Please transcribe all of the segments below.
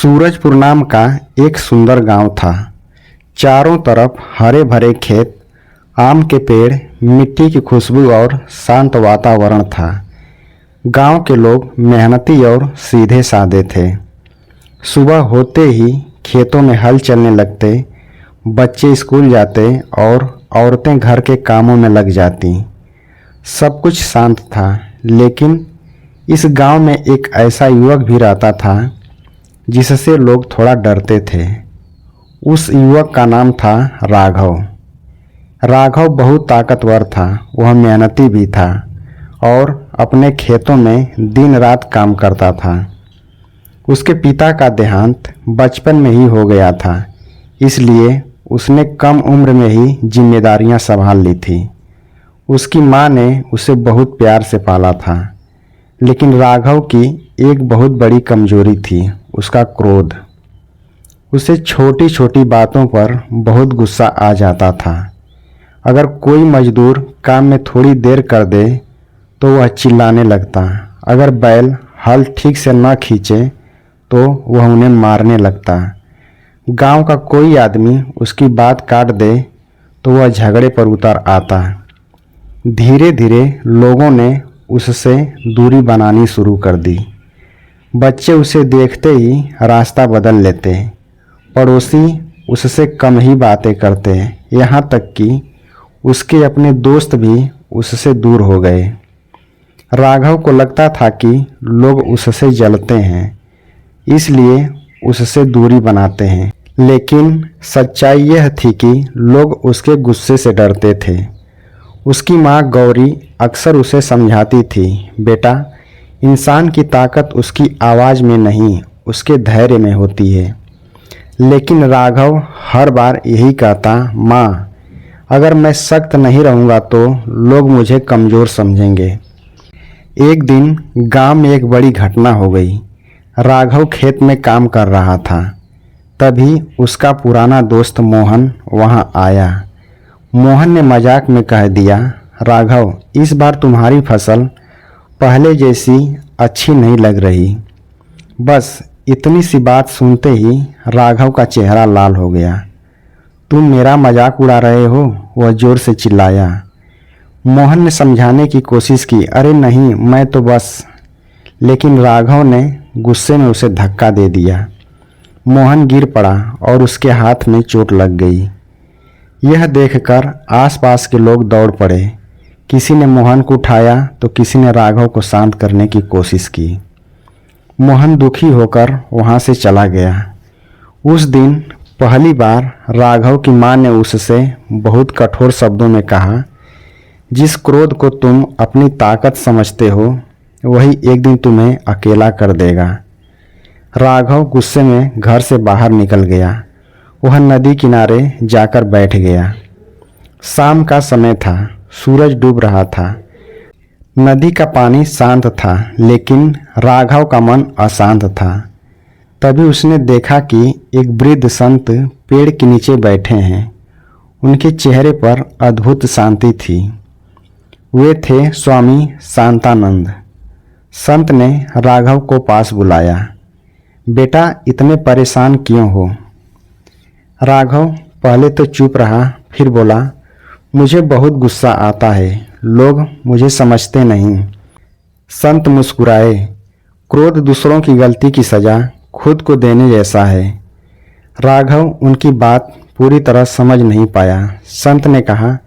सूरजपुर नाम का एक सुंदर गांव था। चारों तरफ हरे भरे खेत, आम के पेड़, मिट्टी की खुशबू और शांत वातावरण था। गांव के लोग मेहनती और सीधे साधे थे। सुबह होते ही खेतों में हल चलने लगते, बच्चे स्कूल जाते और औरतें घर के कामों में लग जाती। सब कुछ शांत था, लेकिन इस गांव में एक ऐसा युवक भी रहता था जिससे लोग थोड़ा डरते थे। उस युवक का नाम था राघव। राघव बहुत ताकतवर था, वह मेहनती भी था और अपने खेतों में दिन रात काम करता था। उसके पिता का देहांत बचपन में ही हो गया था, इसलिए उसने कम उम्र में ही जिम्मेदारियां संभाल ली थी। उसकी माँ ने उसे बहुत प्यार से पाला था, लेकिन राघव की एक बहुत बड़ी कमजोरी थी, उसका क्रोध। उसे छोटी छोटी बातों पर बहुत गुस्सा आ जाता था। अगर कोई मजदूर काम में थोड़ी देर कर दे तो वह चिल्लाने लगता। अगर बैल हल ठीक से न खींचे तो वह उन्हें मारने लगता। गांव का कोई आदमी उसकी बात काट दे तो वह झगड़े पर उतर आता। धीरे धीरे लोगों ने उससे दूरी बनानी शुरू कर दी। बच्चे उसे देखते ही रास्ता बदल लेते, पड़ोसी उससे कम ही बातें करते, यहाँ तक कि उसके अपने दोस्त भी उससे दूर हो गए। राघव को लगता था कि लोग उससे जलते हैं, इसलिए उससे दूरी बनाते हैं, लेकिन सच्चाई यह थी कि लोग उसके गुस्से से डरते थे। उसकी माँ गौरी अक्सर उसे समझाती थी, बेटा, इंसान की ताकत उसकी आवाज़ में नहीं, उसके धैर्य में होती है। लेकिन राघव हर बार यही कहता, माँ, अगर मैं सख्त नहीं रहूँगा तो लोग मुझे कमज़ोर समझेंगे। एक दिन गांव में एक बड़ी घटना हो गई। राघव खेत में काम कर रहा था, तभी उसका पुराना दोस्त मोहन वहाँ आया। मोहन ने मजाक में कह दिया, राघव, इस बार तुम्हारी फसल पहले जैसी अच्छी नहीं लग रही। बस इतनी सी बात सुनते ही राघव का चेहरा लाल हो गया। तुम मेरा मजाक उड़ा रहे हो? वह जोर से चिल्लाया। मोहन ने समझाने की कोशिश की, अरे नहीं, मैं तो बस। लेकिन राघव ने गुस्से में उसे धक्का दे दिया। मोहन गिर पड़ा और उसके हाथ में चोट लग गई। यह देखकर आसपास के लोग दौड़ पड़े। किसी ने मोहन को उठाया तो किसी ने राघव को शांत करने की कोशिश की। मोहन दुखी होकर वहां से चला गया। उस दिन पहली बार राघव की माँ ने उससे बहुत कठोर शब्दों में कहा, जिस क्रोध को तुम अपनी ताकत समझते हो वही एक दिन तुम्हें अकेला कर देगा। राघव गुस्से में घर से बाहर निकल गया। वह नदी किनारे जाकर बैठ गया। शाम का समय था, सूरज डूब रहा था। नदी का पानी शांत था, लेकिन राघव का मन अशांत था। तभी उसने देखा कि एक वृद्ध संत पेड़ के नीचे बैठे हैं। उनके चेहरे पर अद्भुत शांति थी। वे थे स्वामी शांतानंद। संत ने राघव को पास बुलाया। बेटा, इतने परेशान क्यों हो? राघव पहले तो चुप रहा, फिर बोला, मुझे बहुत गुस्सा आता है, लोग मुझे समझते नहीं। संत मुस्कुराए। क्रोध दूसरों की गलती की सजा खुद को देने जैसा है। राघव उनकी बात पूरी तरह समझ नहीं पाया। संत ने कहा,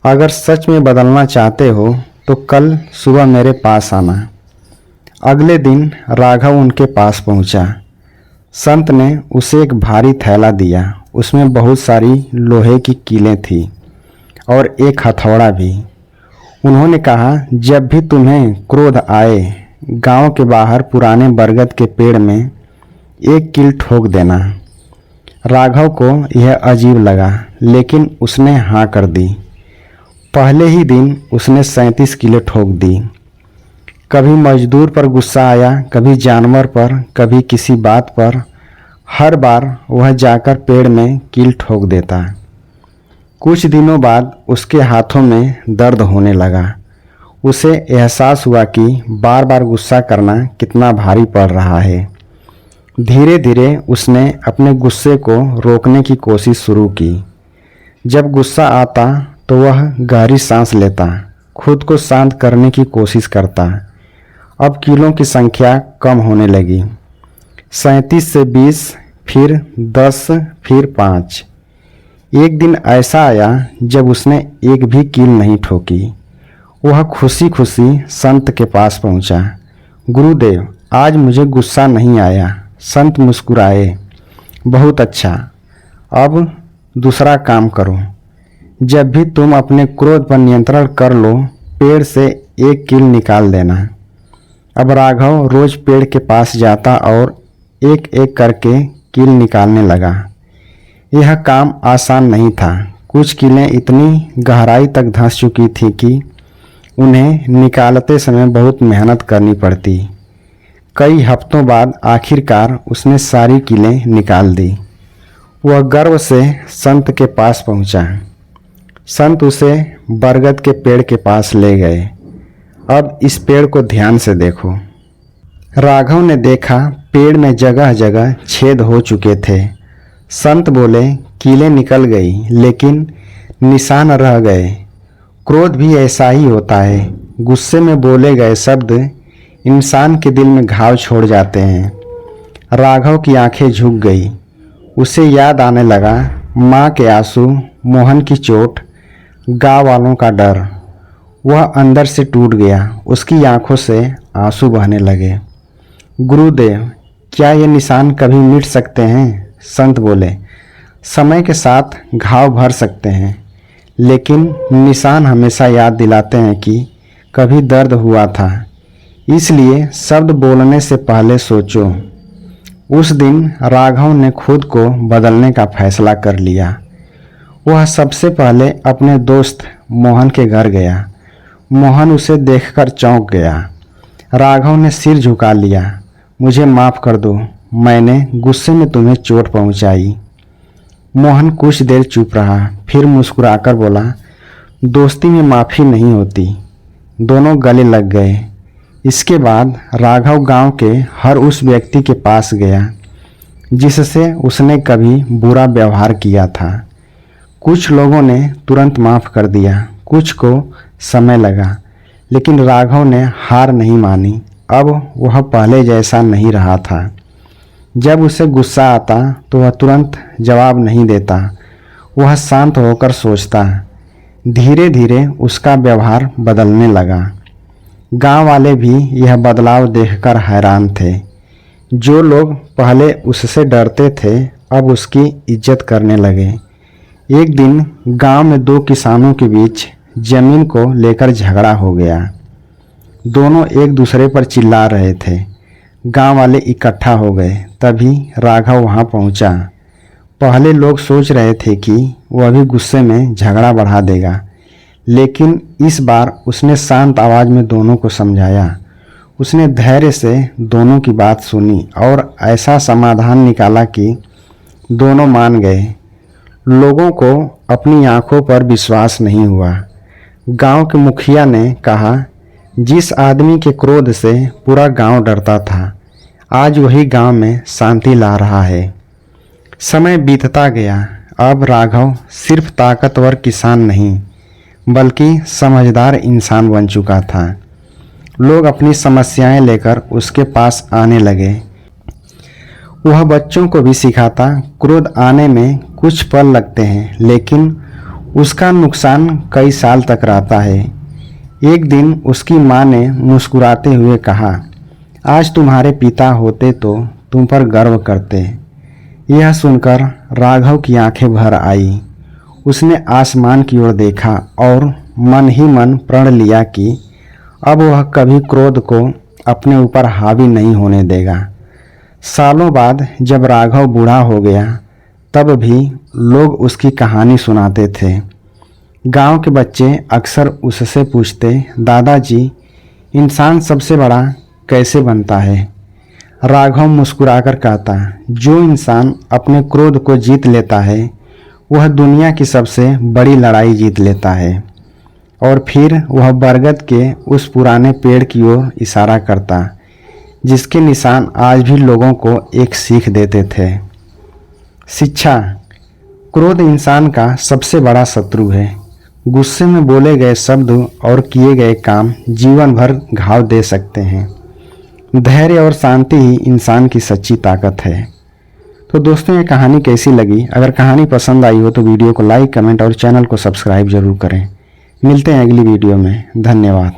अगर सच में बदलना चाहते हो तो कल सुबह मेरे पास आना। अगले दिन राघव उनके पास पहुंचा। संत ने उसे एक भारी थैला दिया। उसमें बहुत सारी लोहे की कीलें थी और एक हथौड़ा भी। उन्होंने कहा, जब भी तुम्हें क्रोध आए, गांव के बाहर पुराने बरगद के पेड़ में एक कील ठोक देना। राघव को यह अजीब लगा, लेकिन उसने हाँ कर दी। पहले ही दिन उसने 37 कीलें ठोक दी। कभी मजदूर पर गुस्सा आया, कभी जानवर पर, कभी किसी बात पर। हर बार वह जाकर पेड़ में कील ठोक देता। कुछ दिनों बाद उसके हाथों में दर्द होने लगा। उसे एहसास हुआ कि बार बार गुस्सा करना कितना भारी पड़ रहा है। धीरे धीरे उसने अपने गुस्से को रोकने की कोशिश शुरू की। जब गुस्सा आता तो वह गहरी सांस लेता, खुद को शांत करने की कोशिश करता। अब कीलों की संख्या कम होने लगी। 37 से 20, फिर 10, फिर 5। एक दिन ऐसा आया जब उसने एक भी कील नहीं ठोकी। वह खुशी खुशी संत के पास पहुंचा। गुरुदेव, आज मुझे गुस्सा नहीं आया। संत मुस्कुराए। बहुत अच्छा, अब दूसरा काम करो। जब भी तुम अपने क्रोध पर नियंत्रण कर लो, पेड़ से एक कील निकाल देना। अब राघव रोज पेड़ के पास जाता और एक एक करके कील निकालने लगा। यह काम आसान नहीं था। कुछ कीलें इतनी गहराई तक धंस चुकी थी कि उन्हें निकालते समय बहुत मेहनत करनी पड़ती। कई हफ्तों बाद आखिरकार उसने सारी कीलें निकाल दी। वह गर्व से संत के पास पहुंचा। संत उसे बरगद के पेड़ के पास ले गए। अब इस पेड़ को ध्यान से देखो। राघव ने देखा, पेड़ में जगह जगह छेद हो चुके थे। संत बोले, कीलें निकल गई लेकिन निशान रह गए। क्रोध भी ऐसा ही होता है। गुस्से में बोले गए शब्द इंसान के दिल में घाव छोड़ जाते हैं। राघव की आंखें झुक गई। उसे याद आने लगा, माँ के आंसू, मोहन की चोट, गाँव वालों का डर। वह अंदर से टूट गया। उसकी आंखों से आंसू बहने लगे। गुरुदेव, क्या ये निशान कभी मिट सकते हैं? संत बोले, समय के साथ घाव भर सकते हैं, लेकिन निशान हमेशा याद दिलाते हैं कि कभी दर्द हुआ था। इसलिए शब्द बोलने से पहले सोचो। उस दिन राघव ने खुद को बदलने का फैसला कर लिया। वह सबसे पहले अपने दोस्त मोहन के घर गया। मोहन उसे देखकर चौंक गया। राघव ने सिर झुका लिया। मुझे माफ़ कर दो, मैंने गुस्से में तुम्हें चोट पहुंचाई। मोहन कुछ देर चुप रहा, फिर मुस्कुराकर बोला, दोस्ती में माफ़ी नहीं होती। दोनों गले लग गए। इसके बाद राघव गांव के हर उस व्यक्ति के पास गया जिससे उसने कभी बुरा व्यवहार किया था। कुछ लोगों ने तुरंत माफ़ कर दिया, कुछ को समय लगा, लेकिन राघव ने हार नहीं मानी। अब वह पहले जैसा नहीं रहा था। जब उसे गुस्सा आता तो वह तुरंत जवाब नहीं देता। वह शांत होकर सोचता। धीरे धीरे उसका व्यवहार बदलने लगा। गांव वाले भी यह बदलाव देखकर हैरान थे। जो लोग पहले उससे डरते थे अब उसकी इज्जत करने लगे। एक दिन गांव में दो किसानों के बीच जमीन को लेकर झगड़ा हो गया। दोनों एक दूसरे पर चिल्ला रहे थे। गांव वाले इकट्ठा हो गए। तभी राघव वहां पहुंचा। पहले लोग सोच रहे थे कि वह भी गुस्से में झगड़ा बढ़ा देगा, लेकिन इस बार उसने शांत आवाज में दोनों को समझाया। उसने धैर्य से दोनों की बात सुनी और ऐसा समाधान निकाला कि दोनों मान गए। लोगों को अपनी आंखों पर विश्वास नहीं हुआ। गांव के मुखिया ने कहा, जिस आदमी के क्रोध से पूरा गांव डरता था, आज वही गांव में शांति ला रहा है। समय बीतता गया। अब राघव सिर्फ ताकतवर किसान नहीं, बल्कि समझदार इंसान बन चुका था। लोग अपनी समस्याएं लेकर उसके पास आने लगे। वह बच्चों को भी सिखाता, क्रोध आने में कुछ पल लगते हैं, लेकिन उसका नुकसान कई साल तक रहता है। एक दिन उसकी माँ ने मुस्कुराते हुए कहा, आज तुम्हारे पिता होते तो तुम पर गर्व करते। यह सुनकर राघव की आंखें भर आई। उसने आसमान की ओर देखा और मन ही मन प्रण लिया कि अब वह कभी क्रोध को अपने ऊपर हावी नहीं होने देगा। सालों बाद जब राघव बूढ़ा हो गया, तब भी लोग उसकी कहानी सुनाते थे। गांव के बच्चे अक्सर उससे पूछते, दादाजी, इंसान सबसे बड़ा कैसे बनता है? राघव मुस्कुराकर कहता, जो इंसान अपने क्रोध को जीत लेता है वह दुनिया की सबसे बड़ी लड़ाई जीत लेता है। और फिर वह बरगद के उस पुराने पेड़ की ओर इशारा करता जिसके निशान आज भी लोगों को एक सीख देते थे। शिक्षा। क्रोध इंसान का सबसे बड़ा शत्रु है। गुस्से में बोले गए शब्द और किए गए काम जीवन भर घाव दे सकते हैं। धैर्य और शांति ही इंसान की सच्ची ताकत है। तो दोस्तों, ये कहानी कैसी लगी? अगर कहानी पसंद आई हो तो वीडियो को लाइक, कमेंट और चैनल को सब्सक्राइब जरूर करें। मिलते हैं अगली वीडियो में। धन्यवाद।